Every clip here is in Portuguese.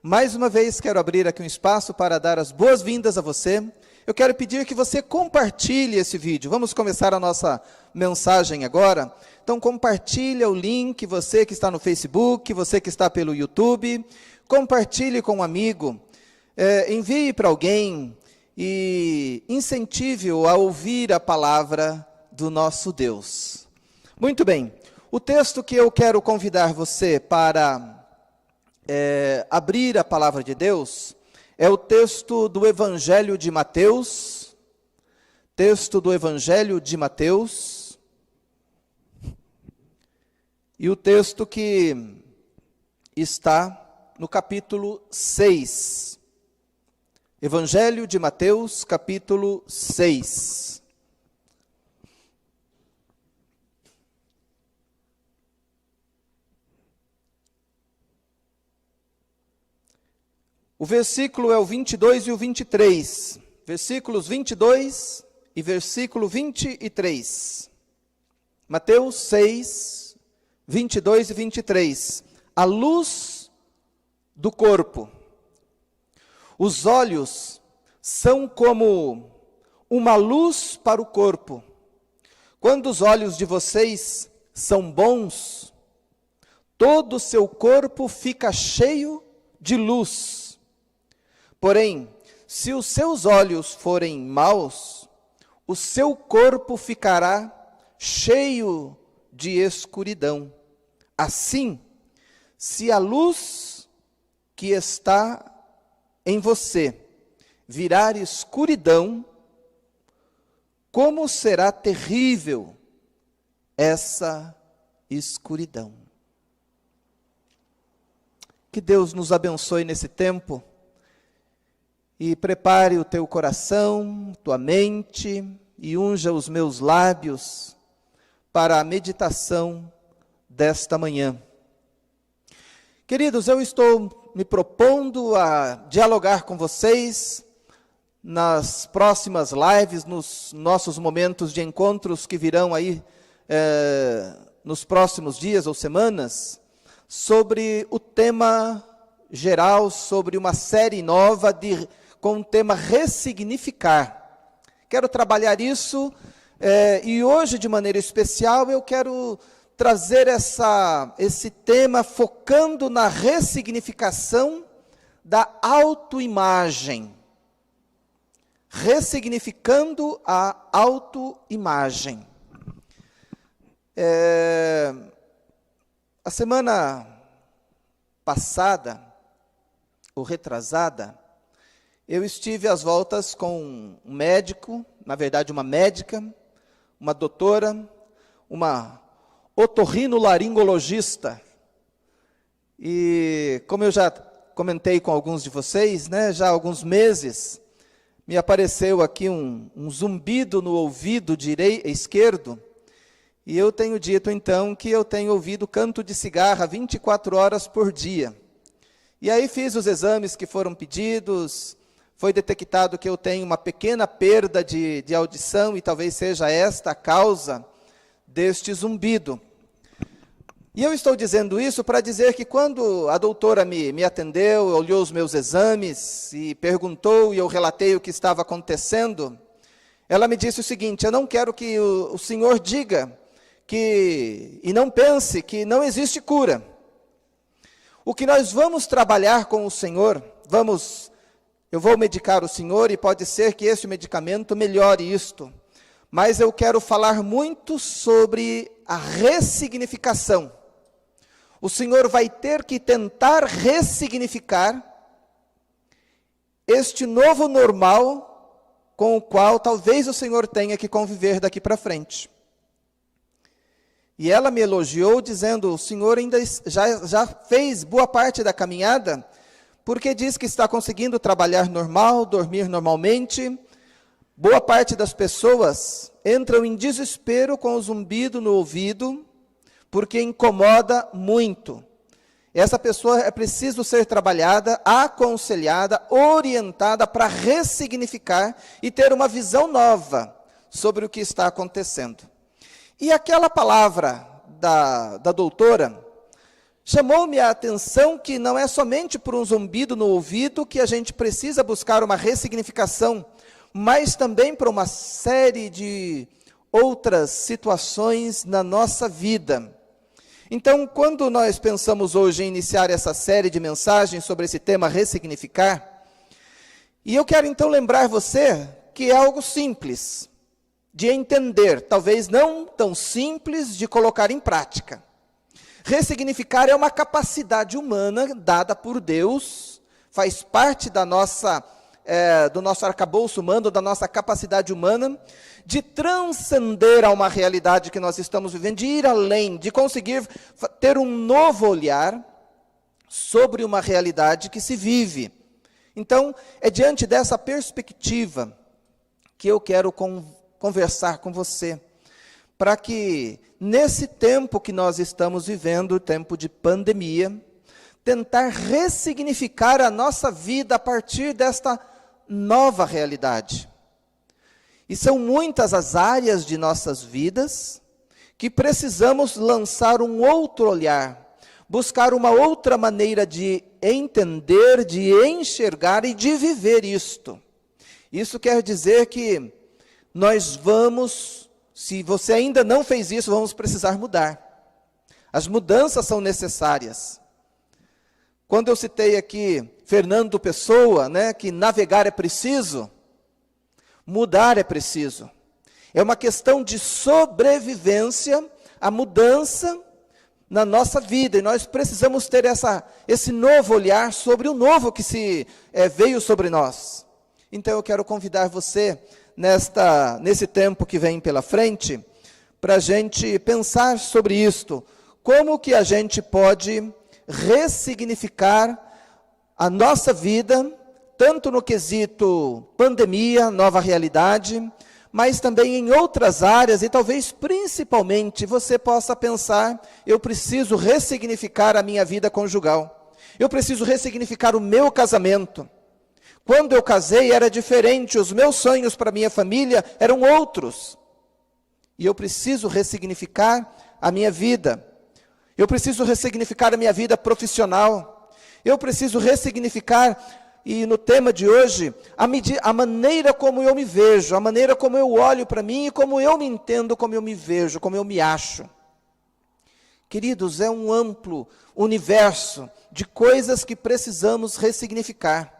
Mais uma vez, quero abrir aqui um espaço para dar as boas-vindas a você. Eu quero pedir que você compartilhe esse vídeo. Vamos começar a nossa mensagem agora. Então, compartilhe o link, você que está no Facebook, você que está pelo YouTube. Compartilhe com um amigo, envie para alguém e incentive-o a ouvir a palavra do nosso Deus. Muito bem, o texto que eu quero convidar você para abrir a palavra de Deus é o texto do Evangelho de Mateus, e o texto que está no capítulo 6, Evangelho de Mateus, capítulo 6. O versículo é o 22 e o 23, versículos 22 e versículo 23. Mateus 6, 22 e 23. A luz do corpo. Os olhos são como uma luz para o corpo. Quando os olhos de vocês são bons, todo o seu corpo fica cheio de luz. Porém, se os seus olhos forem maus, o seu corpo ficará cheio de escuridão. Assim, se a luz que está em você virar escuridão, como será terrível essa escuridão. Que Deus nos abençoe nesse tempo e prepare o teu coração, tua mente e unja os meus lábios para a meditação desta manhã. Queridos, eu estou me propondo a dialogar com vocês nas próximas lives, nos nossos momentos de encontros que virão aí nos próximos dias ou semanas, sobre o tema geral, sobre uma série nova com o tema ressignificar. Quero trabalhar isso e hoje, de maneira especial, eu quero trazer esse tema focando na ressignificação da autoimagem. Ressignificando a autoimagem. A semana passada, ou retrasada, eu estive às voltas com um médico, na verdade uma médica, uma doutora, uma otorrinolaringologista. E como eu já comentei com alguns de vocês, já há alguns meses, me apareceu aqui um zumbido no ouvido esquerdo, e eu tenho dito então que eu tenho ouvido canto de cigarra 24 horas por dia. E aí fiz os exames que foram pedidos, foi detectado que eu tenho uma pequena perda de audição, e talvez seja esta a causa deste zumbido. E eu estou dizendo isso para dizer que quando a doutora me atendeu, olhou os meus exames e perguntou, e eu relatei o que estava acontecendo, ela me disse o seguinte: eu não quero que o senhor diga e não pense que não existe cura. O que nós vamos trabalhar com o senhor, eu vou medicar o senhor e pode ser que esse medicamento melhore isto, mas eu quero falar muito sobre a ressignificação. O senhor vai ter que tentar ressignificar este novo normal com o qual talvez o senhor tenha que conviver daqui para frente. E ela me elogiou dizendo: o senhor ainda já fez boa parte da caminhada, porque diz que está conseguindo trabalhar normal, dormir normalmente. Boa parte das pessoas entram em desespero com o zumbido no ouvido, porque incomoda muito. Essa pessoa é preciso ser trabalhada, aconselhada, orientada para ressignificar e ter uma visão nova sobre o que está acontecendo. E aquela palavra da doutora Chamou-me a atenção que não é somente por um zumbido no ouvido que a gente precisa buscar uma ressignificação, mas também por uma série de outras situações na nossa vida. Então, quando nós pensamos hoje em iniciar essa série de mensagens sobre esse tema ressignificar, e eu quero então lembrar você que é algo simples de entender, talvez não tão simples de colocar em prática. Ressignificar é uma capacidade humana dada por Deus, faz parte da nossa, do nosso arcabouço humano, da nossa capacidade humana, de transcender a uma realidade que nós estamos vivendo, de ir além, de conseguir ter um novo olhar sobre uma realidade que se vive. Então, é diante dessa perspectiva que eu quero conversar com você, para que, nesse tempo que nós estamos vivendo, tempo de pandemia, tentar ressignificar a nossa vida a partir desta nova realidade. E são muitas as áreas de nossas vidas que precisamos lançar um outro olhar, buscar uma outra maneira de entender, de enxergar e de viver isto. Isso quer dizer que nós vamos, se você ainda não fez isso, vamos precisar mudar. As mudanças são necessárias. Quando eu citei aqui Fernando Pessoa, que navegar é preciso, mudar é preciso. É uma questão de sobrevivência, a mudança na nossa vida. E nós precisamos ter esse novo olhar sobre o novo que veio sobre nós. Então eu quero convidar você, nesse tempo que vem pela frente, para a gente pensar sobre isto. Como que a gente pode ressignificar a nossa vida, tanto no quesito pandemia, nova realidade, mas também em outras áreas, e talvez principalmente você possa pensar, eu preciso ressignificar a minha vida conjugal, eu preciso ressignificar o meu casamento. Quando eu casei era diferente, os meus sonhos para a minha família eram outros, e eu preciso ressignificar a minha vida, eu preciso ressignificar a minha vida profissional, eu preciso ressignificar, e no tema de hoje, a maneira como eu me vejo, a maneira como eu olho para mim, e como eu me entendo, como eu me vejo, como eu me acho. Queridos, é um amplo universo de coisas que precisamos ressignificar.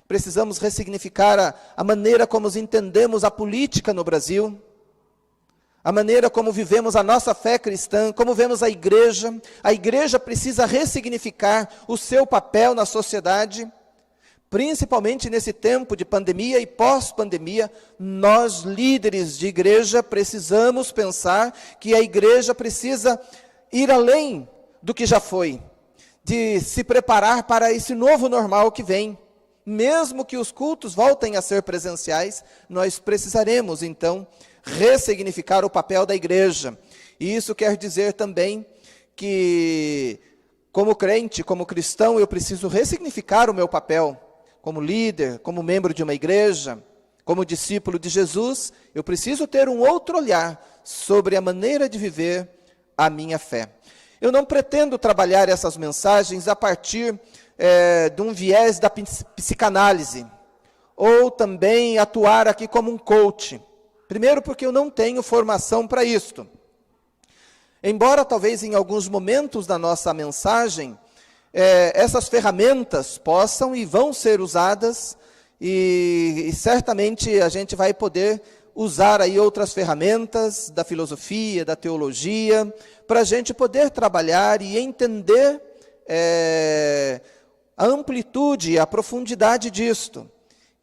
Precisamos ressignificar a maneira como entendemos a política no Brasil, a maneira como vivemos a nossa fé cristã, como vemos a igreja. A igreja precisa ressignificar o seu papel na sociedade, principalmente nesse tempo de pandemia e pós-pandemia. Nós, líderes de igreja, precisamos pensar que a igreja precisa ir além do que já foi, de se preparar para esse novo normal que vem. Mesmo que os cultos voltem a ser presenciais, nós precisaremos, então, ressignificar o papel da igreja. E isso quer dizer também que, como crente, como cristão, eu preciso ressignificar o meu papel. Como líder, como membro de uma igreja, como discípulo de Jesus, eu preciso ter um outro olhar sobre a maneira de viver a minha fé. Eu não pretendo trabalhar essas mensagens a partir de um viés da psicanálise, ou também atuar aqui como um coach. Primeiro porque eu não tenho formação para isto. Embora talvez em alguns momentos da nossa mensagem, essas ferramentas possam e vão ser usadas, e certamente a gente vai poder usar aí outras ferramentas da filosofia, da teologia, para a gente poder trabalhar e entender a amplitude, a profundidade disto.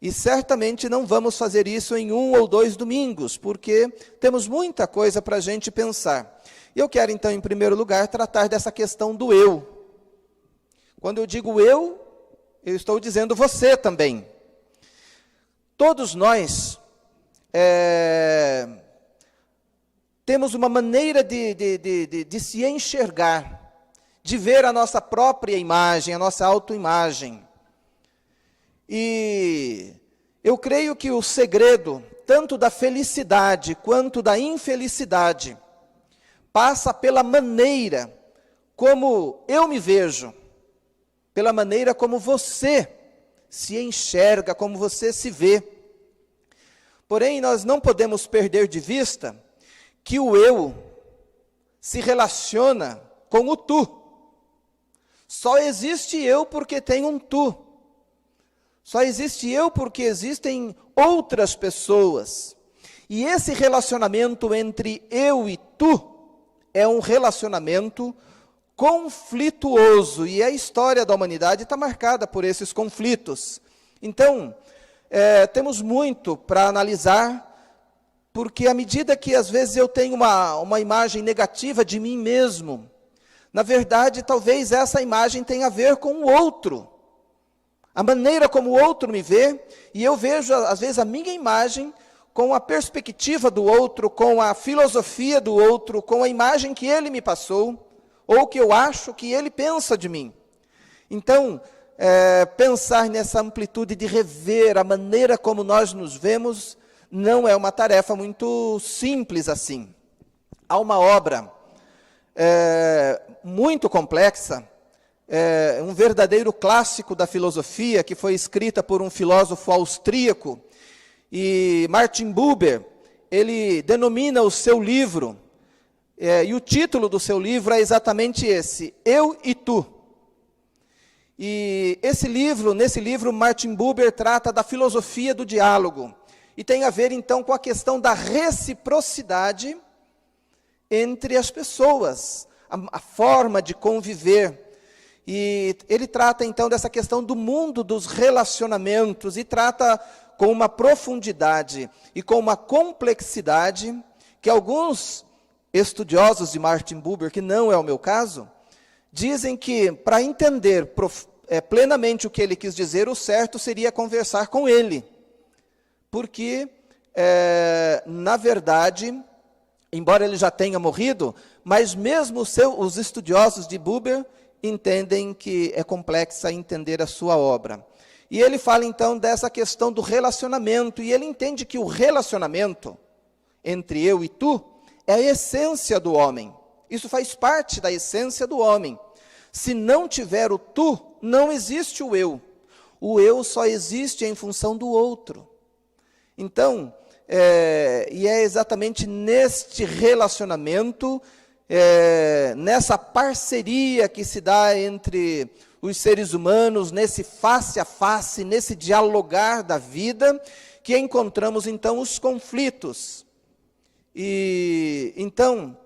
E certamente não vamos fazer isso em 1 ou 2 domingos, porque temos muita coisa para a gente pensar. E eu quero então, em primeiro lugar, tratar dessa questão do eu. Quando eu digo eu estou dizendo você também. Todos nós temos uma maneira de se enxergar, de ver a nossa própria imagem, a nossa autoimagem. E eu creio que o segredo, tanto da felicidade quanto da infelicidade, passa pela maneira como eu me vejo, pela maneira como você se enxerga, como você se vê. Porém, nós não podemos perder de vista que o eu se relaciona com o tu. Só existe eu porque tem um tu. Só existe eu porque existem outras pessoas. E esse relacionamento entre eu e tu é um relacionamento conflituoso. E a história da humanidade está marcada por esses conflitos. Então, temos muito para analisar, porque à medida que às vezes eu tenho uma imagem negativa de mim mesmo, na verdade, talvez essa imagem tenha a ver com o outro. A maneira como o outro me vê, e eu vejo às vezes a minha imagem com a perspectiva do outro, com a filosofia do outro, com a imagem que ele me passou, ou que eu acho que ele pensa de mim. Então, pensar nessa amplitude de rever a maneira como nós nos vemos, não é uma tarefa muito simples assim. Há uma obra muito complexa, um verdadeiro clássico da filosofia, que foi escrita por um filósofo austríaco, e Martin Buber, ele denomina o seu livro, e o título do seu livro é exatamente esse, Eu e Tu. E nesse livro, Martin Buber trata da filosofia do diálogo, e tem a ver então com a questão da reciprocidade entre as pessoas, a forma de conviver. E ele trata então dessa questão do mundo dos relacionamentos, e trata com uma profundidade e com uma complexidade que alguns estudiosos de Martin Buber, que não é o meu caso, dizem que para entender plenamente o que ele quis dizer, o certo seria conversar com ele. Porque, na verdade, embora ele já tenha morrido, mas mesmo os estudiosos de Buber entendem que é complexa entender a sua obra. E ele fala então dessa questão do relacionamento, e ele entende que o relacionamento entre eu e tu é a essência do homem. Isso faz parte da essência do homem. Se não tiver o tu, não existe o eu. O eu só existe em função do outro. Então, e é exatamente neste relacionamento, nessa parceria que se dá entre os seres humanos, nesse face a face, nesse dialogar da vida, que encontramos então os conflitos. E então,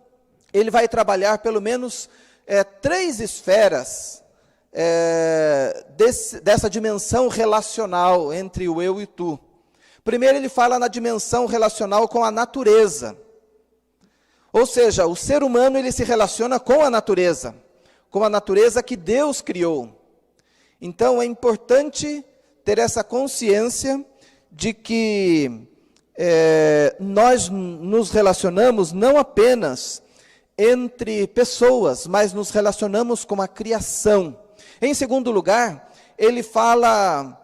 ele vai trabalhar pelo menos 3 esferas dessa dimensão relacional entre o eu e tu. Primeiro ele fala na dimensão relacional com a natureza. Ou seja, o ser humano ele se relaciona com a natureza que Deus criou. Então é importante ter essa consciência de que nós nos relacionamos não apenas entre pessoas, mas nos relacionamos com a criação. Em segundo lugar, ele fala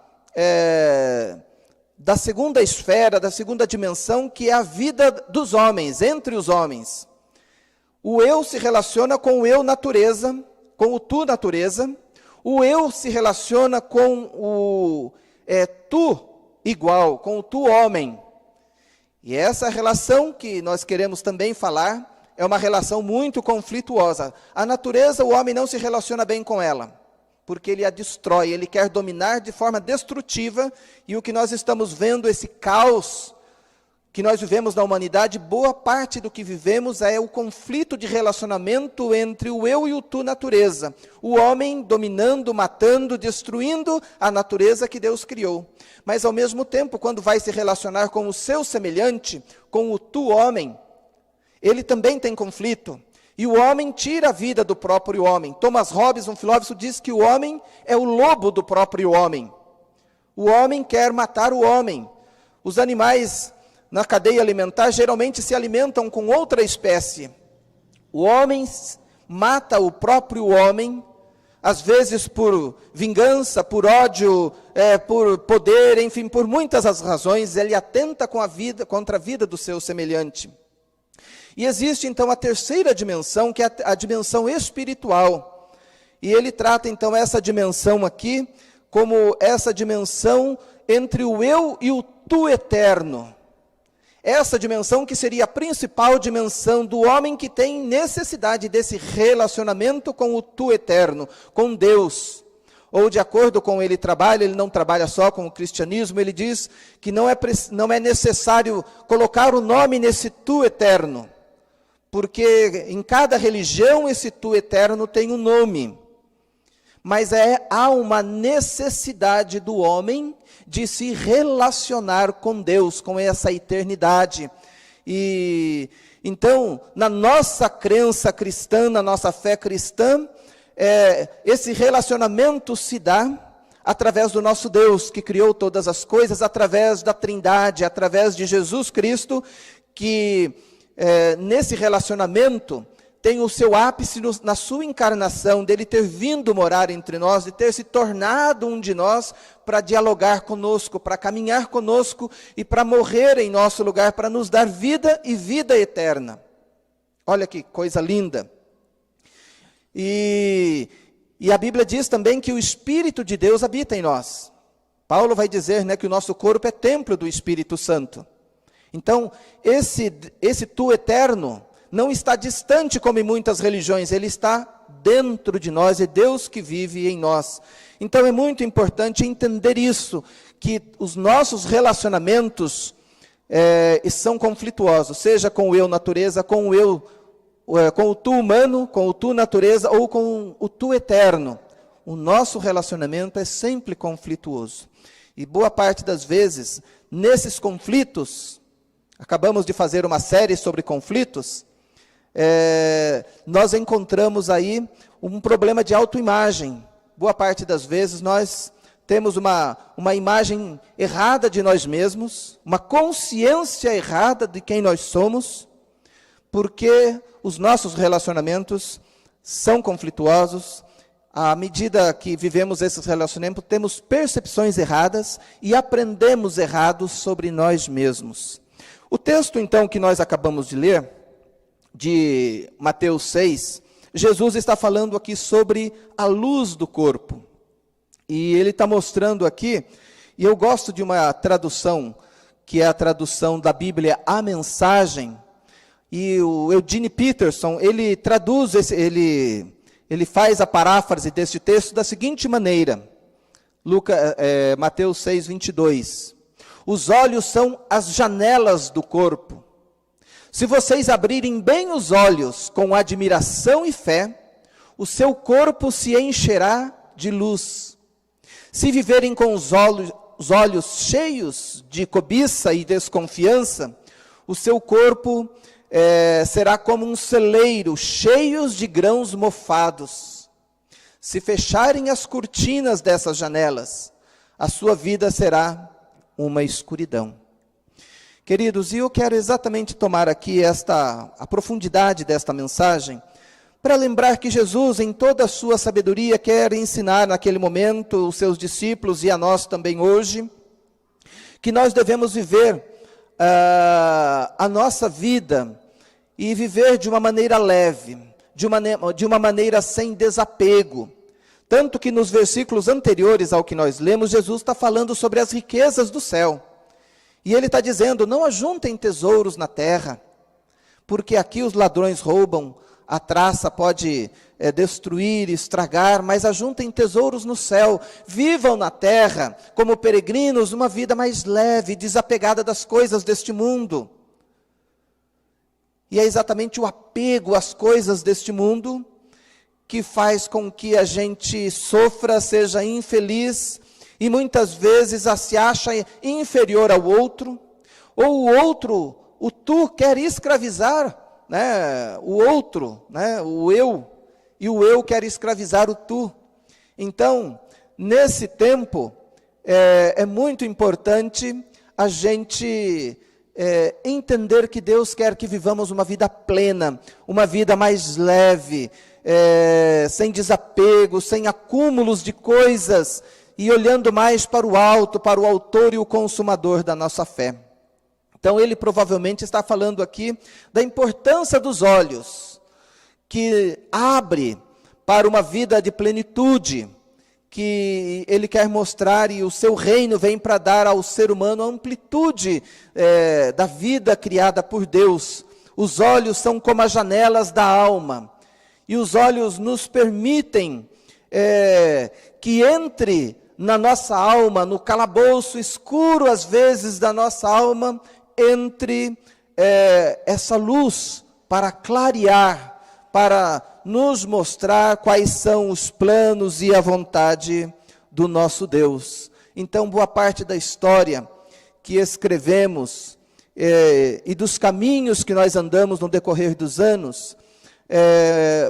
da segunda esfera, da segunda dimensão, que é a vida dos homens, entre os homens. O eu se relaciona com o eu natureza, com o tu natureza. O eu se relaciona com o tu igual, com o tu homem. E essa relação que nós queremos também falar é uma relação muito conflituosa. A natureza, o homem não se relaciona bem com ela, porque ele a destrói, ele quer dominar de forma destrutiva, e o que nós estamos vendo, esse caos que nós vivemos na humanidade, boa parte do que vivemos é o conflito de relacionamento entre o eu e o tu natureza. O homem dominando, matando, destruindo a natureza que Deus criou. Mas ao mesmo tempo, quando vai se relacionar com o seu semelhante, com o tu homem, ele também tem conflito. E o homem tira a vida do próprio homem. Thomas Hobbes, um filósofo, diz que o homem é o lobo do próprio homem. O homem quer matar o homem. Os animais na cadeia alimentar geralmente se alimentam com outra espécie. O homem mata o próprio homem, às vezes por vingança, por ódio, por poder, enfim, por muitas as razões, ele atenta contra a vida do seu semelhante. E existe então a terceira dimensão, que é a dimensão espiritual. E ele trata então essa dimensão aqui como essa dimensão entre o eu e o tu eterno. Essa dimensão que seria a principal dimensão do homem que tem necessidade desse relacionamento com o tu eterno, com Deus. Ou de acordo com ele trabalha, ele não trabalha só com o cristianismo, ele diz que não é necessário colocar o nome nesse tu eterno, porque em cada religião esse tu eterno tem um nome. Mas há uma necessidade do homem de se relacionar com Deus, com essa eternidade. E então, na nossa crença cristã, na nossa fé cristã, esse relacionamento se dá através do nosso Deus, que criou todas as coisas, através da Trindade, através de Jesus Cristo, que nesse relacionamento tem o seu ápice na sua encarnação, dele ter vindo morar entre nós, de ter se tornado um de nós, para dialogar conosco, para caminhar conosco e para morrer em nosso lugar, para nos dar vida e vida eterna. Olha que coisa linda. E a Bíblia diz também que o Espírito de Deus habita em nós. Paulo vai dizer, né, que o nosso corpo é templo do Espírito Santo. Então, esse tu eterno não está distante como em muitas religiões, ele está dentro de nós, é Deus que vive em nós. Então é muito importante entender isso, que os nossos relacionamentos são conflituosos, seja com o eu natureza, com o tu humano, com o tu natureza ou com o tu eterno. O nosso relacionamento é sempre conflituoso. E boa parte das vezes, nesses conflitos, acabamos de fazer uma série sobre conflitos, nós encontramos aí um problema de autoimagem. Boa parte das vezes nós temos uma imagem errada de nós mesmos, uma consciência errada de quem nós somos, porque os nossos relacionamentos são conflituosos. À medida que vivemos esses relacionamentos, temos percepções erradas e aprendemos errados sobre nós mesmos. O texto, então, que nós acabamos de ler, de Mateus 6, Jesus está falando aqui sobre a luz do corpo. E ele está mostrando aqui, e eu gosto de uma tradução, que é a tradução da Bíblia, A Mensagem, e o Eugene Peterson, ele traduz, ele faz a paráfrase deste texto da seguinte maneira, Mateus 6, 22. Os olhos são as janelas do corpo. Se vocês abrirem bem os olhos com admiração e fé, o seu corpo se encherá de luz. Se viverem com os olhos cheios de cobiça e desconfiança, o seu corpo será como um celeiro cheio de grãos mofados. Se fecharem as cortinas dessas janelas, a sua vida será uma escuridão. Queridos, e eu quero exatamente tomar aqui a profundidade desta mensagem, para lembrar que Jesus, em toda a sua sabedoria, quer ensinar naquele momento os seus discípulos e a nós também hoje, que nós devemos viver a nossa vida e viver de uma maneira leve, de uma maneira sem desapego. Tanto que nos versículos anteriores ao que nós lemos, Jesus está falando sobre as riquezas do céu. E ele está dizendo, não ajuntem tesouros na terra, porque aqui os ladrões roubam, a traça pode destruir, estragar, mas ajuntem tesouros no céu. Vivam na terra, como peregrinos, uma vida mais leve, desapegada das coisas deste mundo. E é exatamente o apego às coisas deste mundo que faz com que a gente sofra, seja infeliz, e muitas vezes se acha inferior ao outro, ou o outro, o tu quer escravizar, né, o outro, né, o eu, e o eu quer escravizar o tu. Então, nesse tempo, é muito importante a gente entender que Deus quer que vivamos uma vida plena, uma vida mais leve, sem desapego, sem acúmulos de coisas, e olhando mais para o alto, para o autor e o consumador da nossa fé. Então ele provavelmente está falando aqui da importância dos olhos, que abre para uma vida de plenitude, que ele quer mostrar, e o seu reino vem para dar ao ser humano a amplitude da vida criada por Deus. Os olhos são como as janelas da alma, e os olhos nos permitem que entre na nossa alma, no calabouço escuro às vezes da nossa alma, entre essa luz para clarear, para nos mostrar quais são os planos e a vontade do nosso Deus. Então, boa parte da história que escrevemos e dos caminhos que nós andamos no decorrer dos anos,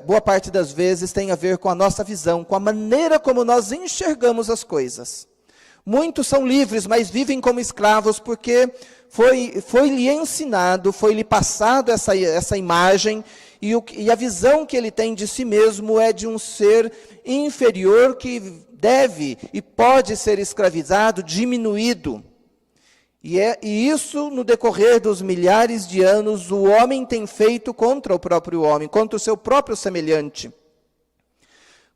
boa parte das vezes tem a ver com a nossa visão, com a maneira como nós enxergamos as coisas. Muitos são livres, mas vivem como escravos, porque foi-lhe ensinado, foi-lhe passado essa imagem, e a visão que ele tem de si mesmo é de um ser inferior que deve e pode ser escravizado, diminuído. E isso, no decorrer dos milhares de anos, o homem tem feito contra o próprio homem, contra o seu próprio semelhante.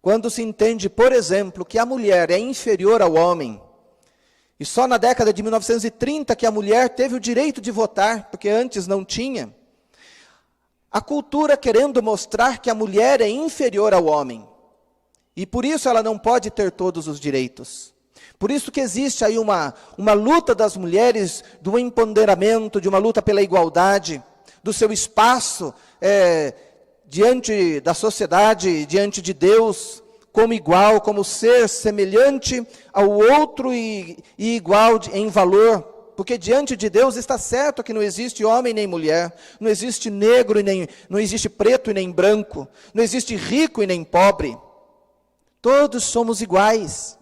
Quando se entende, por exemplo, que a mulher é inferior ao homem, e só na década de 1930 que a mulher teve o direito de votar, porque antes não tinha, a cultura querendo mostrar que a mulher é inferior ao homem, e por isso ela não pode ter todos os direitos. Por isso que existe aí uma luta das mulheres, do empoderamento, de uma luta pela igualdade, do seu espaço diante da sociedade, diante de Deus, como igual, como ser semelhante ao outro e igual em valor. Porque diante de Deus está certo que não existe homem nem mulher, não existe negro não existe preto e nem branco, não existe rico e nem pobre. Todos somos iguais.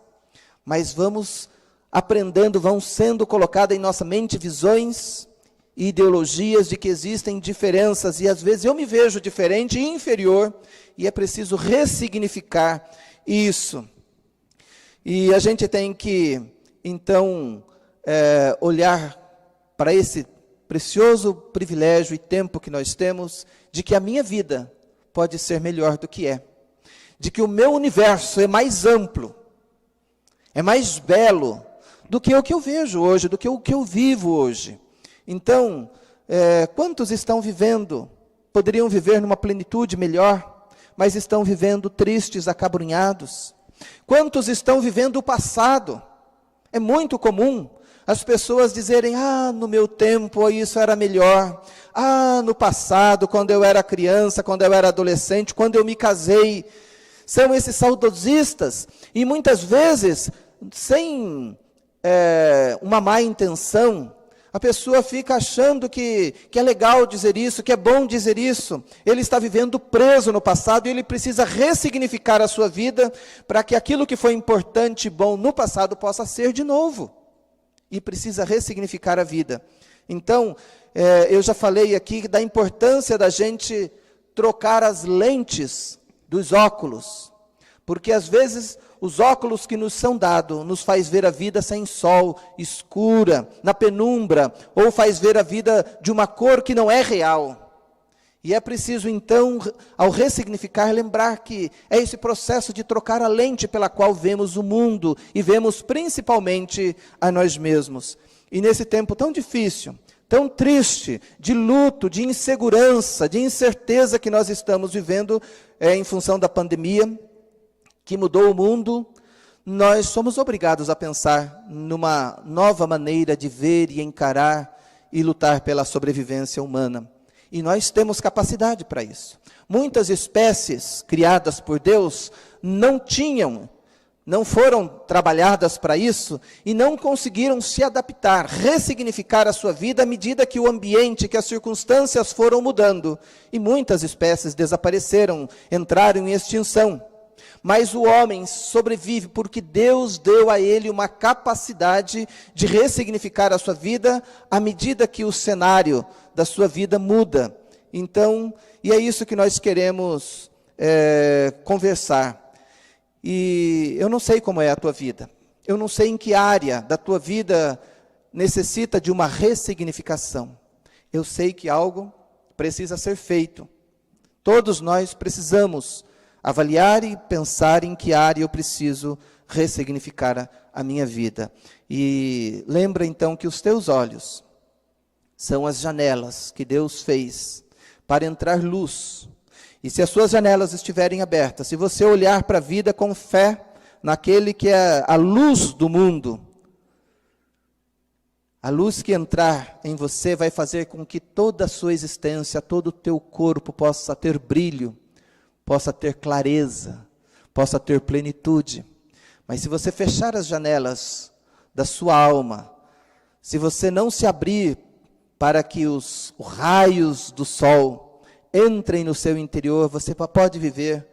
Mas vamos aprendendo, vão sendo colocadas em nossa mente visões e ideologias de que existem diferenças, e às vezes eu me vejo diferente e inferior, e é preciso ressignificar isso. E a gente tem que, então, olhar para esse precioso privilégio e tempo que nós temos, de que a minha vida pode ser melhor do que é, de que o meu universo é mais amplo, é mais belo do que o que eu vejo hoje, do que o que eu vivo hoje. Então, quantos estão vivendo, poderiam viver numa plenitude melhor, mas estão vivendo tristes, acabrunhados? Quantos estão vivendo o passado? É muito comum as pessoas dizerem: no meu tempo isso era melhor. No passado, quando eu era criança, quando eu era adolescente, quando eu me casei. São esses saudosistas, e muitas vezes, sem uma má intenção, a pessoa fica achando que é legal dizer isso, que é bom dizer isso. Ele está vivendo preso no passado, e ele precisa ressignificar a sua vida, para que aquilo que foi importante e bom no passado possa ser de novo. E precisa ressignificar a vida. Então, eu já falei aqui da importância da gente trocar as lentes dos óculos, porque às vezes os óculos que nos são dados nos faz ver a vida sem sol, escura, na penumbra, ou faz ver a vida de uma cor que não é real. E é preciso então, ao ressignificar, lembrar que é esse processo de trocar a lente pela qual vemos o mundo, e vemos principalmente a nós mesmos. E nesse tempo tão difícil, tão triste, de luto, de insegurança, de incerteza que nós estamos vivendo em função da pandemia, que mudou o mundo, nós somos obrigados a pensar numa nova maneira de ver e encarar e lutar pela sobrevivência humana. E nós temos capacidade para isso. Muitas espécies criadas por Deus não foram trabalhadas para isso, e não conseguiram se adaptar, ressignificar a sua vida à medida que o ambiente, que as circunstâncias foram mudando. E muitas espécies desapareceram, entraram em extinção. Mas o homem sobrevive porque Deus deu a ele uma capacidade de ressignificar a sua vida à medida que o cenário da sua vida muda. Então, e é isso que nós queremos conversar. E eu não sei como é a tua vida. Eu não sei em que área da tua vida necessita de uma ressignificação. Eu sei que algo precisa ser feito. Todos nós precisamos avaliar e pensar em que área eu preciso ressignificar a minha vida. E lembra então que os teus olhos são as janelas que Deus fez para entrar luz. E se as suas janelas estiverem abertas, se você olhar para a vida com fé naquele que é a luz do mundo, a luz que entrar em você vai fazer com que toda a sua existência, todo o teu corpo possa ter brilho, possa ter clareza, possa ter plenitude. Mas se você fechar as janelas da sua alma, se você não se abrir para que os raios do sol entrem no seu interior, você pode viver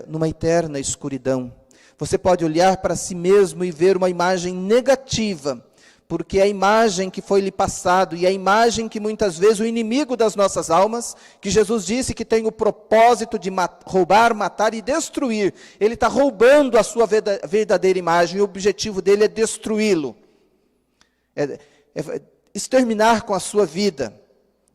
numa eterna escuridão. Você pode olhar para si mesmo e ver uma imagem negativa, porque a imagem que foi lhe passado, e a imagem que muitas vezes o inimigo das nossas almas, que Jesus disse que tem o propósito de roubar, matar e destruir, ele está roubando a sua verdadeira imagem, e o objetivo dele é destruí-lo, exterminar com a sua vida.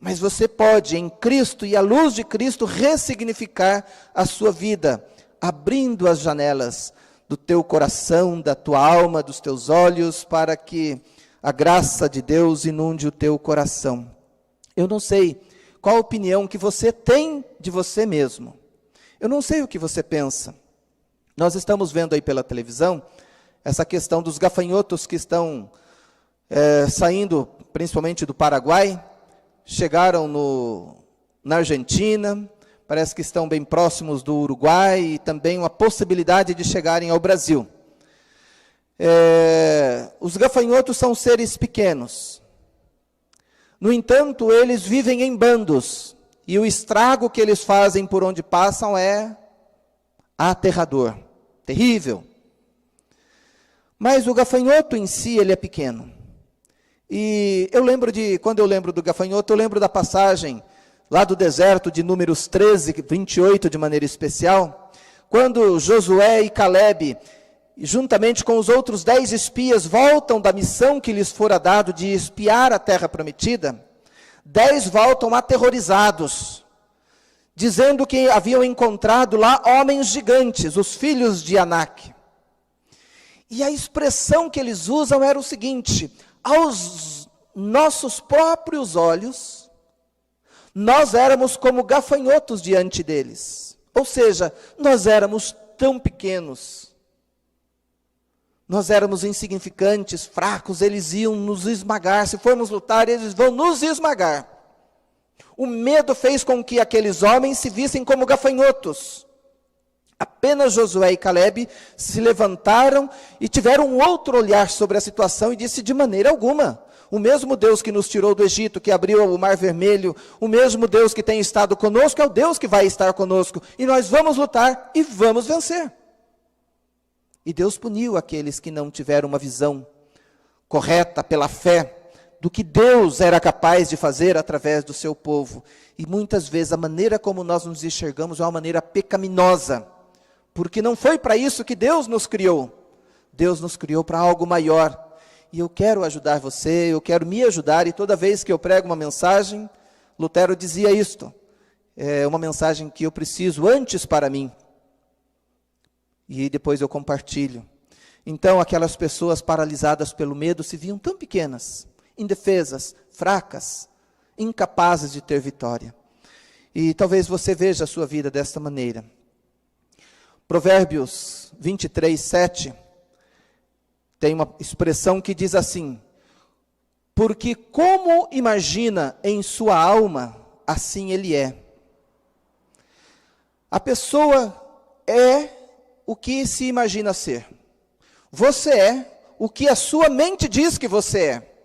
Mas você pode, em Cristo e à luz de Cristo, ressignificar a sua vida, abrindo as janelas do teu coração, da tua alma, dos teus olhos, para que a graça de Deus inunde o teu coração. Eu não sei qual a opinião que você tem de você mesmo. Eu não sei o que você pensa. Nós estamos vendo aí pela televisão essa questão dos gafanhotos que estão saindo, principalmente do Paraguai, chegaram na Argentina, parece que estão bem próximos do Uruguai, e também uma possibilidade de chegarem ao Brasil. Os gafanhotos são seres pequenos. No entanto, eles vivem em bandos, e o estrago que eles fazem por onde passam é aterrador, terrível. Mas o gafanhoto em si, ele é pequeno. E quando eu lembro do gafanhoto, eu lembro da passagem lá do deserto de Números 13, 28, de maneira especial, quando Josué e Calebe, juntamente com os outros 10 espias, voltam da missão que lhes fora dado de espiar a terra prometida. 10 voltam aterrorizados, dizendo que haviam encontrado lá homens gigantes, os filhos de Anak. E a expressão que eles usam era o seguinte: aos nossos próprios olhos, nós éramos como gafanhotos diante deles. Ou seja, nós éramos tão pequenos, nós éramos insignificantes, fracos, eles iam nos esmagar. Se formos lutar, eles vão nos esmagar. O medo fez com que aqueles homens se vissem como gafanhotos. Apenas Josué e Calebe se levantaram e tiveram um outro olhar sobre a situação e disse: de maneira alguma. O mesmo Deus que nos tirou do Egito, que abriu o Mar Vermelho, o mesmo Deus que tem estado conosco, é o Deus que vai estar conosco. E nós vamos lutar e vamos vencer. E Deus puniu aqueles que não tiveram uma visão correta pela fé do que Deus era capaz de fazer através do seu povo. E muitas vezes a maneira como nós nos enxergamos é uma maneira pecaminosa, porque não foi para isso que Deus nos criou. Deus nos criou para algo maior. E eu quero ajudar você, eu quero me ajudar, e toda vez que eu prego uma mensagem, Lutero dizia isto, é uma mensagem que eu preciso antes para mim, e depois eu compartilho. Então aquelas pessoas paralisadas pelo medo se viam tão pequenas, indefesas, fracas, incapazes de ter vitória. E talvez você veja a sua vida desta maneira. Provérbios 23, 7, tem uma expressão que diz assim: porque como imagina em sua alma, assim ele é. A pessoa é o que se imagina ser. Você é o que a sua mente diz que você é.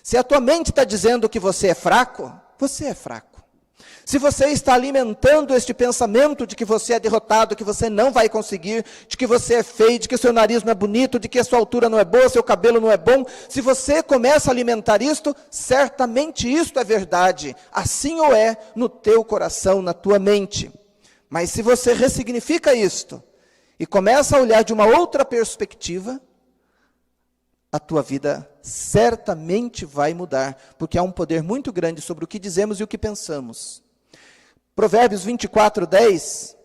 Se a tua mente está dizendo que você é fraco, você é fraco. Se você está alimentando este pensamento de que você é derrotado, que você não vai conseguir, de que você é feio, de que seu nariz não é bonito, de que a sua altura não é boa, seu cabelo não é bom, se você começa a alimentar isto, certamente isto é verdade. Assim ou é no teu coração, na tua mente. Mas se você ressignifica isto, e começa a olhar de uma outra perspectiva, a tua vida certamente vai mudar, porque há um poder muito grande sobre o que dizemos e o que pensamos. Provérbios 24:10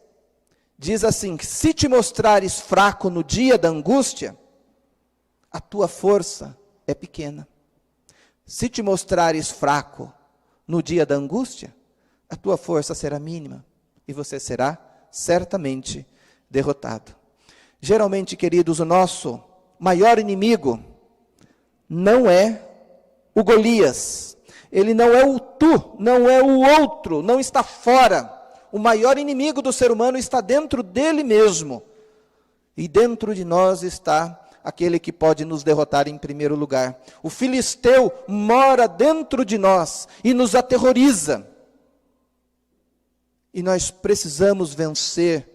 diz assim: se te mostrares fraco no dia da angústia, a tua força é pequena. Se te mostrares fraco no dia da angústia, a tua força será mínima e você será certamente derrotado. Geralmente, queridos, o nosso maior inimigo não é o Golias. Ele não é o tu, não é o outro, não está fora. O maior inimigo do ser humano está dentro dele mesmo. E dentro de nós está aquele que pode nos derrotar em primeiro lugar. O filisteu mora dentro de nós e nos aterroriza. E nós precisamos vencer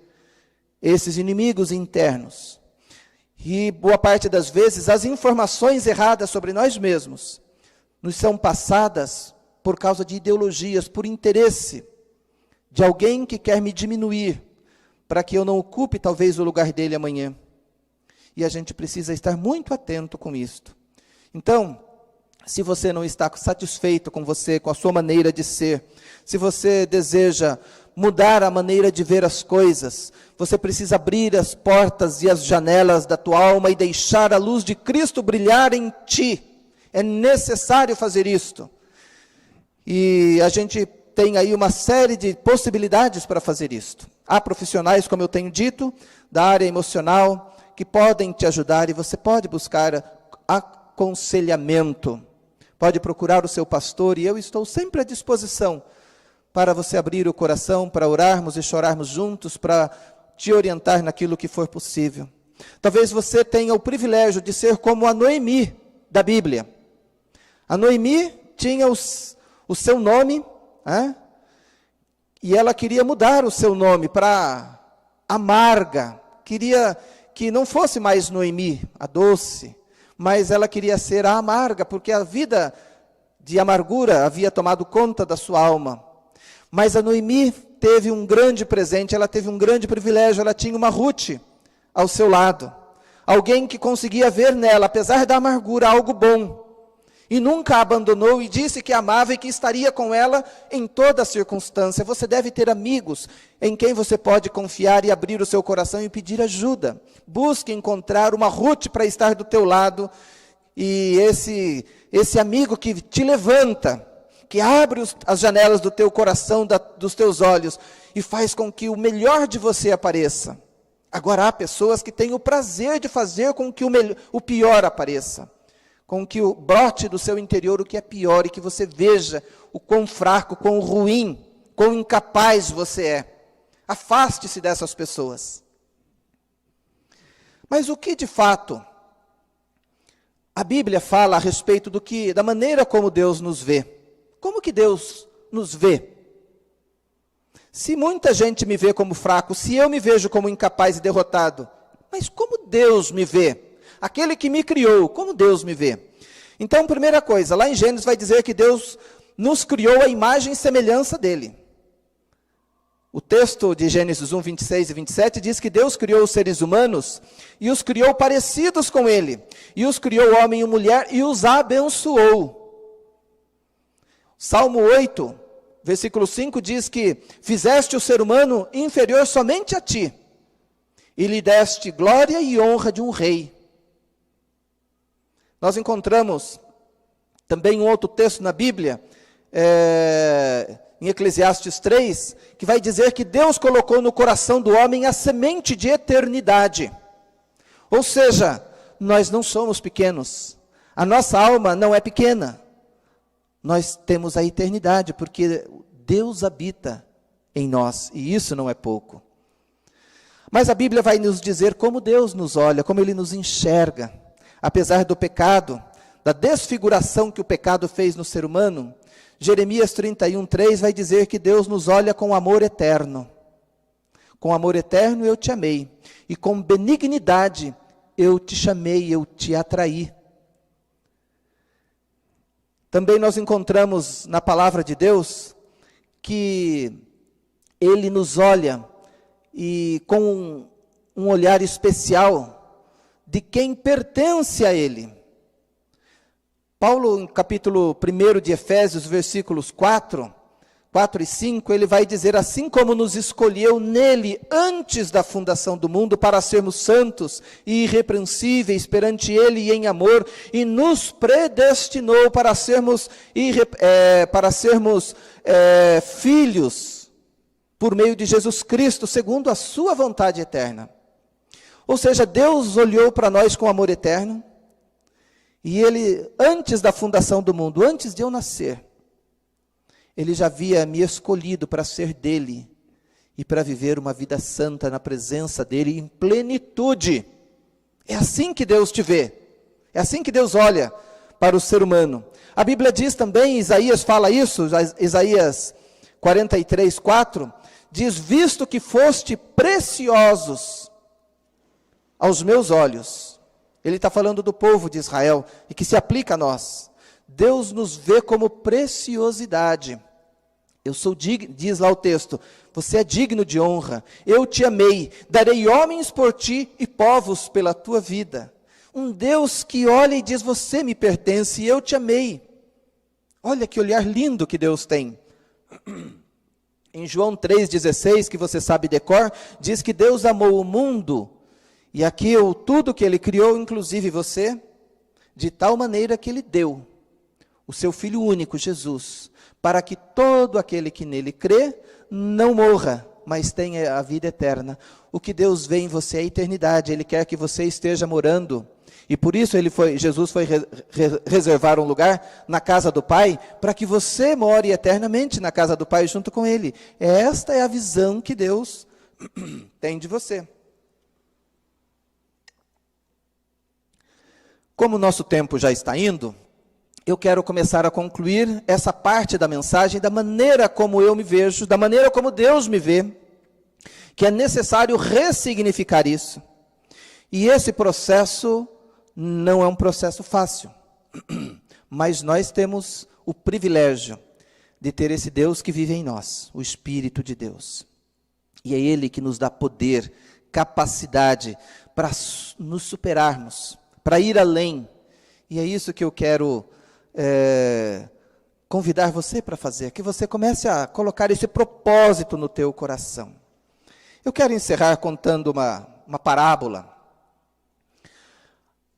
esses inimigos internos. E boa parte das vezes as informações erradas sobre nós mesmos nos são passadas por causa de ideologias, por interesse de alguém que quer me diminuir, para que eu não ocupe talvez o lugar dele amanhã. E a gente precisa estar muito atento com isto. Então, se você não está satisfeito com você, com a sua maneira de ser, se você deseja mudar a maneira de ver as coisas, você precisa abrir as portas e as janelas da tua alma e deixar a luz de Cristo brilhar em ti. É necessário fazer isto. E a gente tem aí uma série de possibilidades para fazer isto. Há profissionais, como eu tenho dito, da área emocional, que podem te ajudar, e você pode buscar aconselhamento. Pode procurar o seu pastor, e eu estou sempre à disposição para você abrir o coração, para orarmos e chorarmos juntos, para te orientar naquilo que for possível. Talvez você tenha o privilégio de ser como a Noemi da Bíblia. A Noemi tinha o seu nome, e ela queria mudar o seu nome para Amarga. Queria que não fosse mais Noemi, a doce, mas ela queria ser a amarga, porque a vida de amargura havia tomado conta da sua alma. Mas a Noemi teve um grande presente, ela teve um grande privilégio, ela tinha uma Ruth ao seu lado. Alguém que conseguia ver nela, apesar da amargura, algo bom. E nunca a abandonou e disse que amava e que estaria com ela em toda circunstância. Você deve ter amigos em quem você pode confiar e abrir o seu coração e pedir ajuda. Busque encontrar uma Ruth para estar do teu lado. E esse amigo que te levanta, que abre as janelas do teu coração, dos teus olhos, e faz com que o melhor de você apareça. Agora há pessoas que têm o prazer de fazer com que o pior apareça. Com que brote do seu interior o que é pior, e que você veja o quão fraco, quão ruim, quão incapaz você é. Afaste-se dessas pessoas. Mas o que de fato a Bíblia fala a respeito da maneira como Deus nos vê? Como que Deus nos vê? Se muita gente me vê como fraco, se eu me vejo como incapaz e derrotado, mas como Deus me vê? Aquele que me criou, como Deus me vê? Então, primeira coisa, lá em Gênesis vai dizer que Deus nos criou a imagem e semelhança dele. O texto de Gênesis 1, 26 e 27 diz que Deus criou os seres humanos e os criou parecidos com ele. E os criou homem e mulher e os abençoou. Salmo 8, versículo 5 diz que fizeste o ser humano inferior somente a ti e lhe deste glória e honra de um rei. Nós encontramos também um outro texto na Bíblia, em Eclesiastes 3, que vai dizer que Deus colocou no coração do homem a semente de eternidade. Ou seja, nós não somos pequenos, a nossa alma não é pequena, nós temos a eternidade, porque Deus habita em nós, e isso não é pouco. Mas a Bíblia vai nos dizer como Deus nos olha, como Ele nos enxerga. Apesar do pecado, da desfiguração que o pecado fez no ser humano, Jeremias 31:3 vai dizer que Deus nos olha com amor eterno. Com amor eterno eu te amei, e com benignidade eu te chamei, eu te atraí. Também nós encontramos na palavra de Deus que Ele nos olha e com um olhar especial de quem pertence a Ele. Paulo, no capítulo 1 de Efésios, versículos 4 e 5, ele vai dizer: assim como nos escolheu nele antes da fundação do mundo para sermos santos e irrepreensíveis perante ele em amor, e nos predestinou para sermos filhos por meio de Jesus Cristo, segundo a sua vontade eterna. Ou seja, Deus olhou para nós com amor eterno, e ele, antes da fundação do mundo, antes de eu nascer, ele já havia me escolhido para ser dele e para viver uma vida santa na presença dele em plenitude. É assim que Deus te vê. É assim que Deus olha para o ser humano. A Bíblia diz também, Isaías fala isso, Isaías 43, 4, diz: visto que foste preciosos aos meus olhos. Ele está falando do povo de Israel e que se aplica a nós. Deus nos vê como preciosidade. Eu sou digno, diz lá o texto, você é digno de honra, eu te amei, darei homens por ti e povos pela tua vida. Um Deus que olha e diz: você me pertence e eu te amei. Olha que olhar lindo que Deus tem. Em João 3,16, que você sabe de cor, diz que Deus amou o mundo, e aqui tudo que Ele criou, inclusive você, de tal maneira que Ele deu o seu Filho único, Jesus, para que todo aquele que nele crê não morra, mas tenha a vida eterna. O que Deus vê em você é a eternidade. Ele quer que você esteja morando, e por isso Jesus foi reservar um lugar na casa do Pai, para que você more eternamente na casa do Pai junto com Ele. Esta é a visão que Deus tem de você. Como o nosso tempo já está indo, eu quero começar a concluir essa parte da mensagem da maneira como eu me vejo, da maneira como Deus me vê, que é necessário ressignificar isso. E esse processo não é um processo fácil, mas nós temos o privilégio de ter esse Deus que vive em nós, o Espírito de Deus. E é Ele que nos dá poder, capacidade para nos superarmos, para ir além. E é isso que eu quero convidar você para fazer, que você comece a colocar esse propósito no teu coração. Eu quero encerrar contando uma parábola.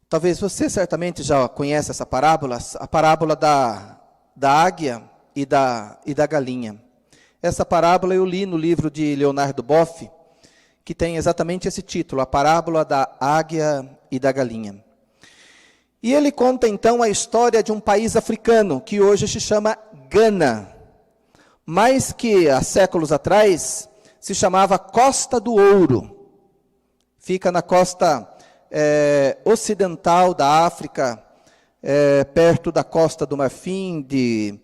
Talvez você certamente já conhece essa parábola, a parábola da águia e da galinha. Essa parábola eu li no livro de Leonardo Boff, que tem exatamente esse título, a parábola da águia e da galinha. E ele conta então a história de um país africano, que hoje se chama Gana, mas que há séculos atrás se chamava Costa do Ouro. Fica na costa ocidental da África, perto da Costa do Marfim, de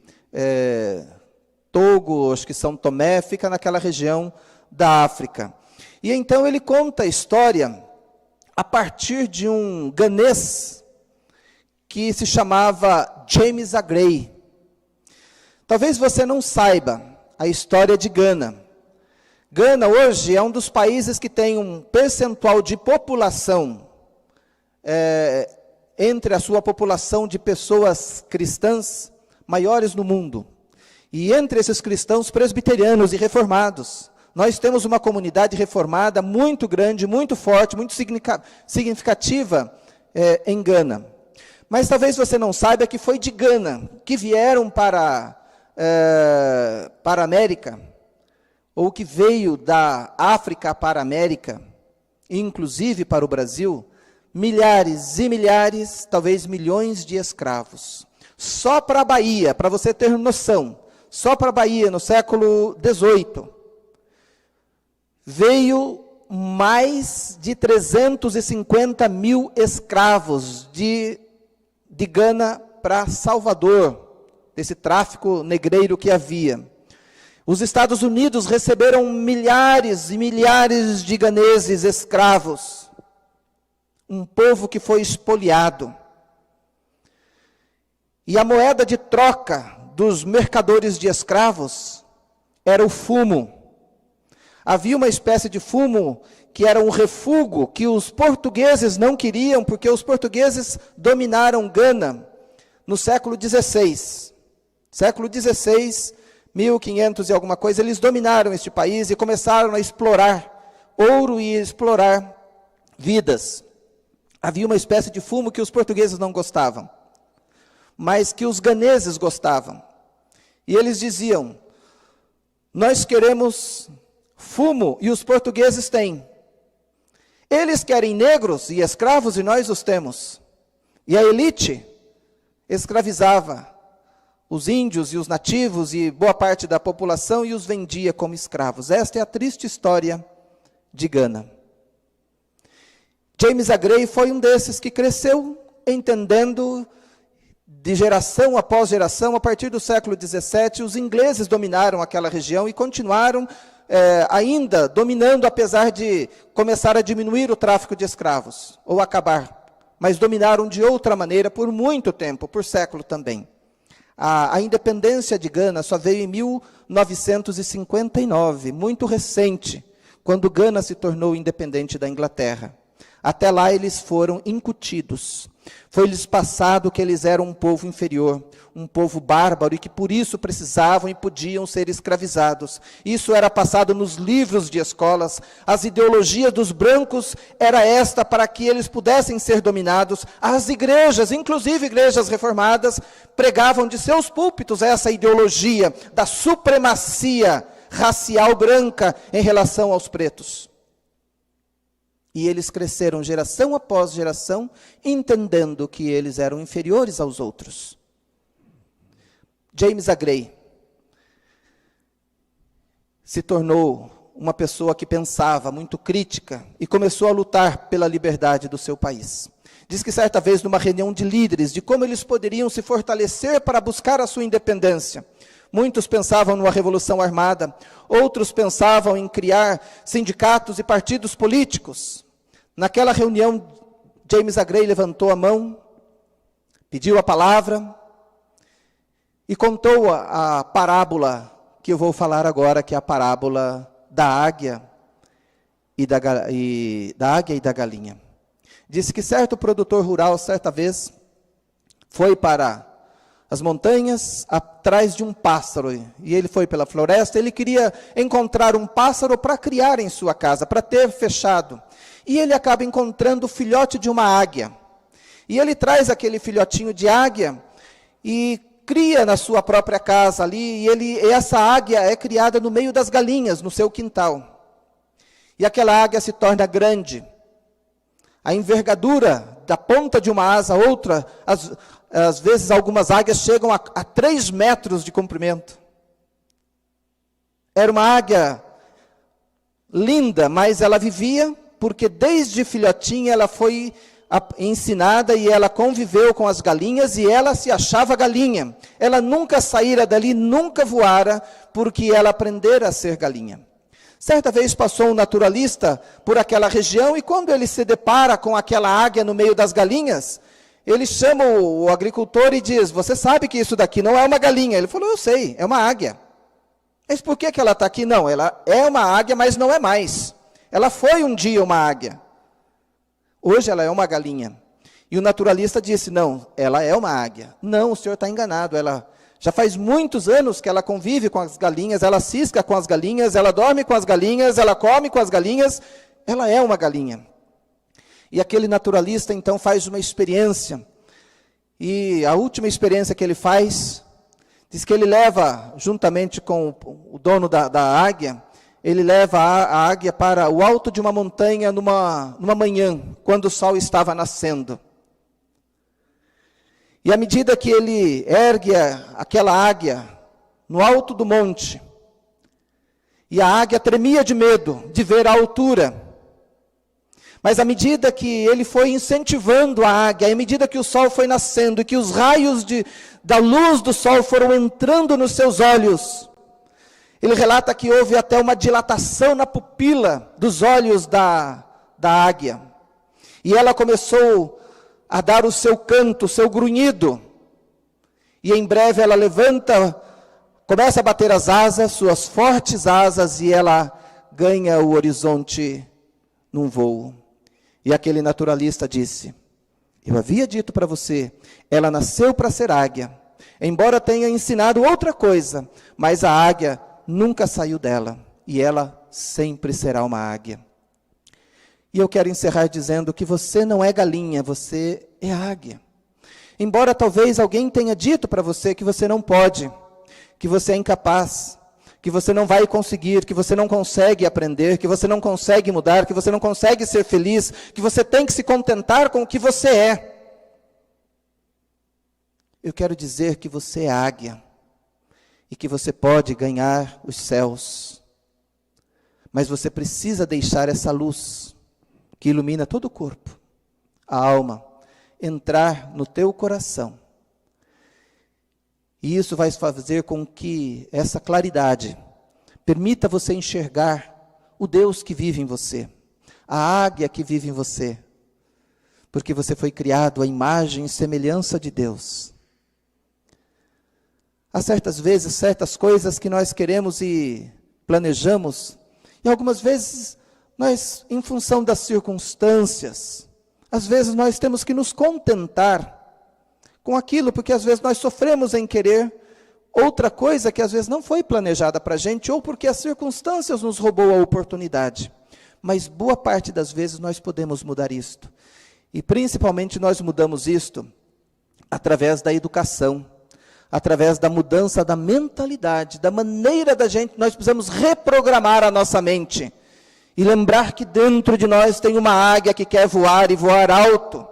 Togo, acho que São Tomé, fica naquela região da África. E então ele conta a história a partir de um ganês que se chamava James Aggrey. Talvez você não saiba a história de Gana. Gana hoje é um dos países que tem um percentual de população, entre a sua população de pessoas cristãs, maiores no mundo. E entre esses cristãos presbiterianos e reformados, nós temos uma comunidade reformada muito grande, muito forte, muito significativa em Gana. Mas talvez você não saiba que foi de Gana que vieram para a América, ou que veio da África para a América, inclusive para o Brasil, milhares e milhares, talvez milhões de escravos. Só para a Bahia, para você ter noção, só para a Bahia, no século XVIII, veio mais de 350 mil escravos de Gana para Salvador, desse tráfico negreiro que havia. Os Estados Unidos receberam milhares e milhares de ganeses escravos, um povo que foi expoliado. E a moeda de troca dos mercadores de escravos era o fumo. Havia uma espécie de fumo que era um refúgio que os portugueses não queriam, porque os portugueses dominaram Gana no século XVI. Século XVI, 1500 e alguma coisa, eles dominaram este país e começaram a explorar ouro e explorar vidas. Havia uma espécie de fumo que os portugueses não gostavam, mas que os ganeses gostavam. E eles diziam: nós queremos fumo e os portugueses têm. Eles querem negros e escravos e nós os temos. E a elite escravizava os índios e os nativos e boa parte da população e os vendia como escravos. Esta é a triste história de Gana. James A. Gray foi um desses que cresceu entendendo, de geração após geração, a partir do século XVII, os ingleses dominaram aquela região e continuaram ainda dominando, apesar de começar a diminuir o tráfico de escravos, ou acabar. Mas dominaram de outra maneira por muito tempo, por século também. A independência de Gana só veio em 1959, muito recente, quando Gana se tornou independente da Inglaterra. Até lá eles foram incutidos. Foi-lhes passado que eles eram um povo inferior, um povo bárbaro e que por isso precisavam e podiam ser escravizados. Isso era passado nos livros de escolas. As ideologias dos brancos era esta para que eles pudessem ser dominados. As igrejas, inclusive igrejas reformadas, pregavam de seus púlpitos essa ideologia da supremacia racial branca em relação aos pretos. E eles cresceram geração após geração, entendendo que eles eram inferiores aos outros. James A. Gray se tornou uma pessoa que pensava, muito crítica, e começou a lutar pela liberdade do seu país. Diz que certa vez, numa reunião de líderes, de como eles poderiam se fortalecer para buscar a sua independência, muitos pensavam numa revolução armada, outros pensavam em criar sindicatos e partidos políticos. Naquela reunião, James A. Gray levantou a mão, pediu a palavra e contou a parábola que eu vou falar agora, que é a parábola da águia e da galinha. Disse que certo produtor rural, certa vez, foi para as montanhas atrás de um pássaro, e ele foi pela floresta. Ele queria encontrar um pássaro para criar em sua casa, para ter fechado. E ele acaba encontrando o filhote de uma águia. E ele traz aquele filhotinho de águia e cria na sua própria casa ali, e essa águia é criada no meio das galinhas, no seu quintal. E aquela águia se torna grande. A envergadura da ponta de uma asa a outra, às vezes algumas águias chegam a 3 metros de comprimento. Era uma águia linda, mas ela vivia, porque desde filhotinha ela foi ensinada e ela conviveu com as galinhas e ela se achava galinha. Ela nunca saíra dali, nunca voara, porque ela aprendera a ser galinha. Certa vez passou um naturalista por aquela região e quando ele se depara com aquela águia no meio das galinhas, ele chama o agricultor e diz: você sabe que isso daqui não é uma galinha? Ele falou: eu sei, é uma águia. Mas por que ela está aqui? Não, ela é uma águia, mas não é mais. Ela foi um dia uma águia. Hoje ela é uma galinha. E o naturalista disse: não, ela é uma águia. Não, o senhor está enganado. Ela já faz muitos anos que ela convive com as galinhas, ela cisca com as galinhas, ela dorme com as galinhas, ela come com as galinhas. Ela é uma galinha. E aquele naturalista então faz uma experiência. E a última experiência que ele faz, diz que ele leva, juntamente com o dono da águia, ele leva a águia para o alto de uma montanha numa manhã, quando o sol estava nascendo. E à medida que ele ergue aquela águia no alto do monte, e a águia tremia de medo de ver a altura, mas à medida que ele foi incentivando a águia, à medida que o sol foi nascendo, e que os raios da luz do sol foram entrando nos seus olhos, ele relata que houve até uma dilatação na pupila dos olhos da águia. E ela começou a dar o seu canto, o seu grunhido. E em breve ela levanta, começa a bater as asas, suas fortes asas, e ela ganha o horizonte num voo. E aquele naturalista disse: Eu havia dito para você, ela nasceu para ser águia. Embora tenha ensinado outra coisa, mas a águia nunca saiu dela. E ela sempre será uma águia. E eu quero encerrar dizendo que você não é galinha, você é águia. Embora talvez alguém tenha dito para você que você não pode, que você é incapaz, que você não vai conseguir, que você não consegue aprender, que você não consegue mudar, que você não consegue ser feliz, que você tem que se contentar com o que você é. Eu quero dizer que você é águia e que você pode ganhar os céus. Mas você precisa deixar essa luz que ilumina todo o corpo, a alma, entrar no teu coração. E isso vai fazer com que essa claridade permita você enxergar o Deus que vive em você, a águia que vive em você, porque você foi criado à imagem e semelhança de Deus. Há certas vezes, certas coisas que nós queremos e planejamos, e algumas vezes nós, em função das circunstâncias, às vezes nós temos que nos contentar com aquilo, porque às vezes nós sofremos em querer outra coisa que às vezes não foi planejada para a gente, ou porque as circunstâncias nos roubou a oportunidade. Mas boa parte das vezes nós podemos mudar isto. E principalmente nós mudamos isto através da educação, através da mudança da mentalidade, da maneira da gente, nós precisamos reprogramar a nossa mente. E lembrar que dentro de nós tem uma águia que quer voar e voar alto.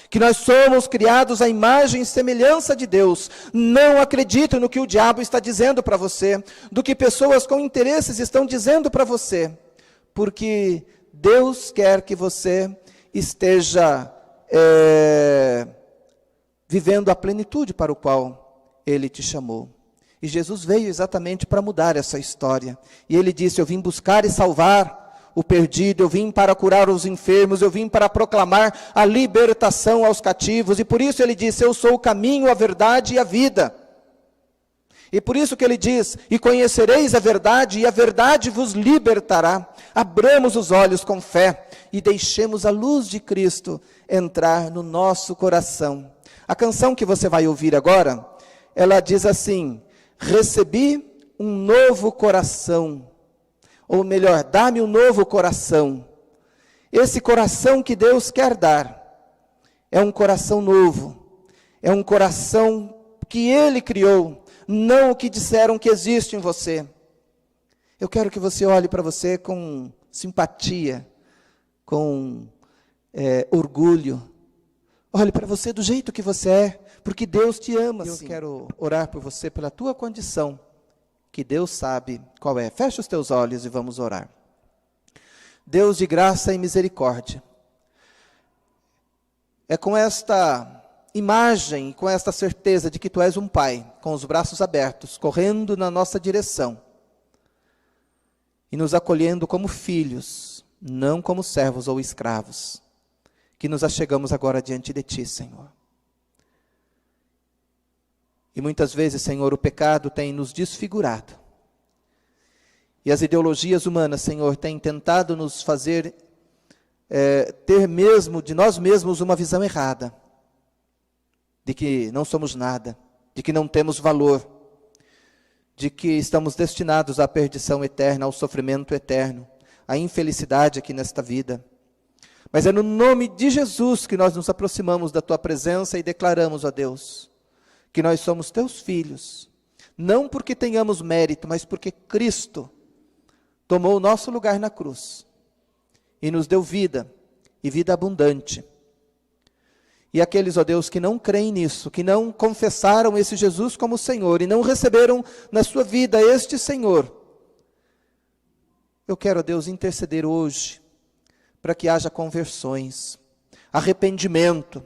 Que nós somos criados à imagem e semelhança de Deus. Não acredite no que o diabo está dizendo para você, do que pessoas com interesses estão dizendo para você, porque Deus quer que você esteja vivendo a plenitude para o qual Ele te chamou. E Jesus veio exatamente para mudar essa história. E Ele disse, eu vim buscar e salvar o perdido, eu vim para curar os enfermos, eu vim para proclamar a libertação aos cativos, e por isso ele disse, eu sou o caminho, a verdade e a vida. E por isso que ele diz, e conhecereis a verdade, e a verdade vos libertará. Abramos os olhos com fé, e deixemos a luz de Cristo entrar no nosso coração. A canção que você vai ouvir agora, ela diz assim, recebi um novo coração, ou melhor, dá-me um novo coração. Esse coração que Deus quer dar, é um coração novo, é um coração que Ele criou, não o que disseram que existe em você. Eu quero que você olhe para você com simpatia, com orgulho. Olhe para você do jeito que você é, porque Deus te ama. Eu quero orar por você, pela tua condição, que Deus sabe qual é. Fecha os teus olhos e vamos orar. Deus de graça e misericórdia, é com esta imagem, com esta certeza de que Tu és um Pai, com os braços abertos, correndo na nossa direção, e nos acolhendo como filhos, não como servos ou escravos, que nos achegamos agora diante de Ti, Senhor. E muitas vezes, Senhor, o pecado tem nos desfigurado. E as ideologias humanas, Senhor, têm tentado nos fazer ter mesmo, de nós mesmos, uma visão errada. De que não somos nada, de que não temos valor, de que estamos destinados à perdição eterna, ao sofrimento eterno, à infelicidade aqui nesta vida. Mas é no nome de Jesus que nós nos aproximamos da Tua presença e declaramos, ó Deus, que nós somos Teus filhos, não porque tenhamos mérito, mas porque Cristo tomou o nosso lugar na cruz, e nos deu vida, e vida abundante. E aqueles, ó Deus, que não creem nisso, que não confessaram esse Jesus como Senhor, e não receberam na sua vida este Senhor, eu quero, ó Deus, interceder hoje, para que haja conversões, arrependimento,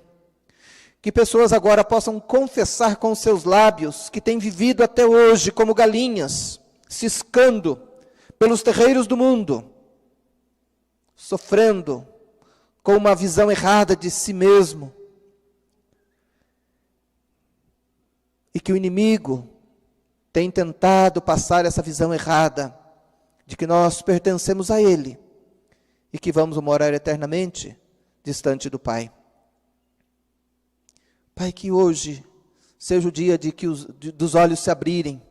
que pessoas agora possam confessar com seus lábios que têm vivido até hoje como galinhas, ciscando pelos terreiros do mundo, sofrendo com uma visão errada de si mesmo. E que o inimigo tem tentado passar essa visão errada de que nós pertencemos a Ele e que vamos morar eternamente distante do Pai. Pai, que hoje seja o dia dos olhos se abrirem.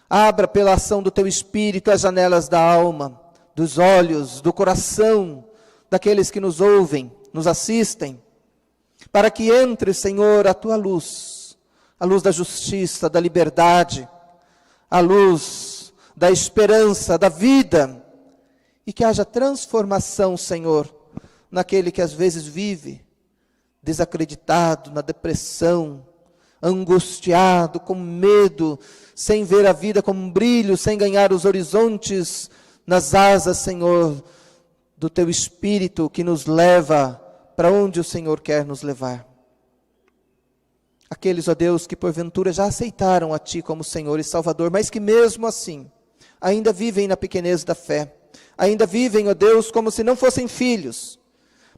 Abra pela ação do Teu Espírito as janelas da alma, dos olhos, do coração, daqueles que nos ouvem, nos assistem, para que entre, Senhor, a Tua luz, a luz da justiça, da liberdade, a luz da esperança, da vida, e que haja transformação, Senhor, naquele que às vezes vive desacreditado, na depressão, angustiado, com medo, sem ver a vida como um brilho, sem ganhar os horizontes nas asas, Senhor, do Teu Espírito que nos leva para onde o Senhor quer nos levar. Aqueles, ó Deus, que porventura já aceitaram a Ti como Senhor e Salvador, mas que mesmo assim ainda vivem na pequenez da fé, ainda vivem, ó Deus, como se não fossem filhos,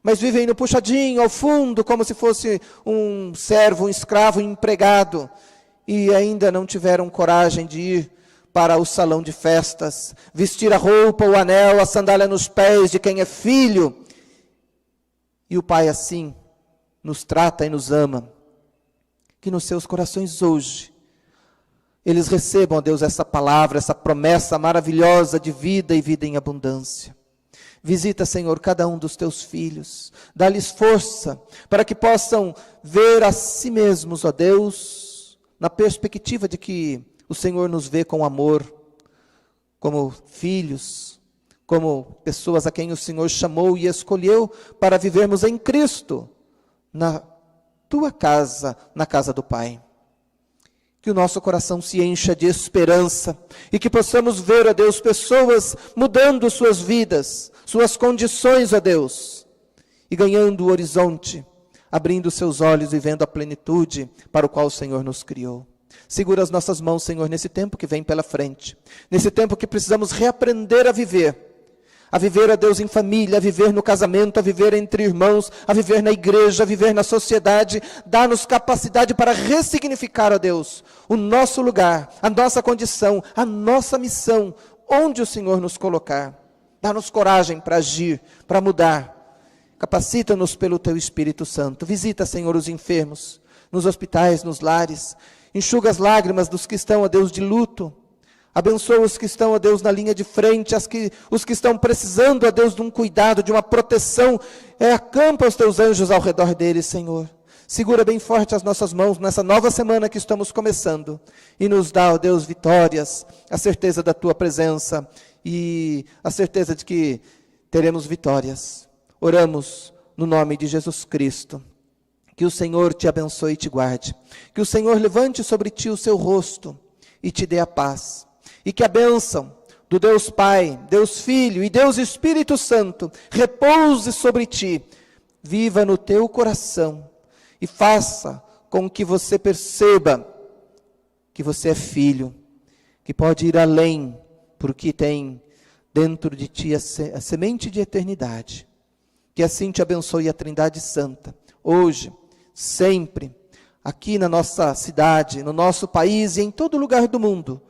mas vivem no puxadinho, ao fundo, como se fosse um servo, um escravo, um empregado, e ainda não tiveram coragem de ir para o salão de festas, vestir a roupa, o anel, a sandália nos pés de quem é filho. E o Pai assim nos trata e nos ama. Que nos seus corações hoje, eles recebam, ó Deus, essa palavra, essa promessa maravilhosa de vida e vida em abundância. Visita, Senhor, cada um dos Teus filhos, dá-lhes força, para que possam ver a si mesmos, ó Deus, na perspectiva de que o Senhor nos vê com amor, como filhos, como pessoas a quem o Senhor chamou e escolheu para vivermos em Cristo, na Tua casa, na casa do Pai. Que o nosso coração se encha de esperança e que possamos ver, ó Deus, pessoas mudando suas vidas, suas condições, ó Deus, e ganhando o horizonte, abrindo seus olhos e vendo a plenitude para o qual o Senhor nos criou. Segura as nossas mãos, Senhor, nesse tempo que vem pela frente, nesse tempo que precisamos reaprender a viver, ó Deus, em família, a viver no casamento, a viver entre irmãos, a viver na igreja, a viver na sociedade. Dá-nos capacidade para ressignificar, ó Deus, o nosso lugar, a nossa condição, a nossa missão, onde o Senhor nos colocar. Dá-nos coragem para agir, para mudar. Capacita-nos pelo Teu Espírito Santo. Visita, Senhor, os enfermos, nos hospitais, nos lares. Enxuga as lágrimas dos que estão, ó Deus, de luto. Abençoa os que estão, ó Deus, na linha de frente, os que estão precisando, ó Deus, de um cuidado, de uma proteção. Acampa os Teus anjos ao redor deles, Senhor. Segura bem forte as nossas mãos nessa nova semana que estamos começando. E nos dá, ó Deus, vitórias, a certeza da Tua presença e a certeza de que teremos vitórias. Oramos no nome de Jesus Cristo. Que o Senhor te abençoe e te guarde. Que o Senhor levante sobre ti o seu rosto e te dê a paz. E que a bênção do Deus Pai, Deus Filho e Deus Espírito Santo repouse sobre ti, viva no teu coração e faça com que você perceba que você é filho, que pode ir além, porque tem dentro de ti a semente de eternidade. Que assim te abençoe a Trindade Santa, hoje, sempre, aqui na nossa cidade, no nosso país e em todo lugar do mundo.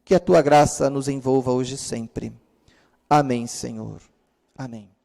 Que a Tua graça nos envolva hoje e sempre. Amém, Senhor. Amém.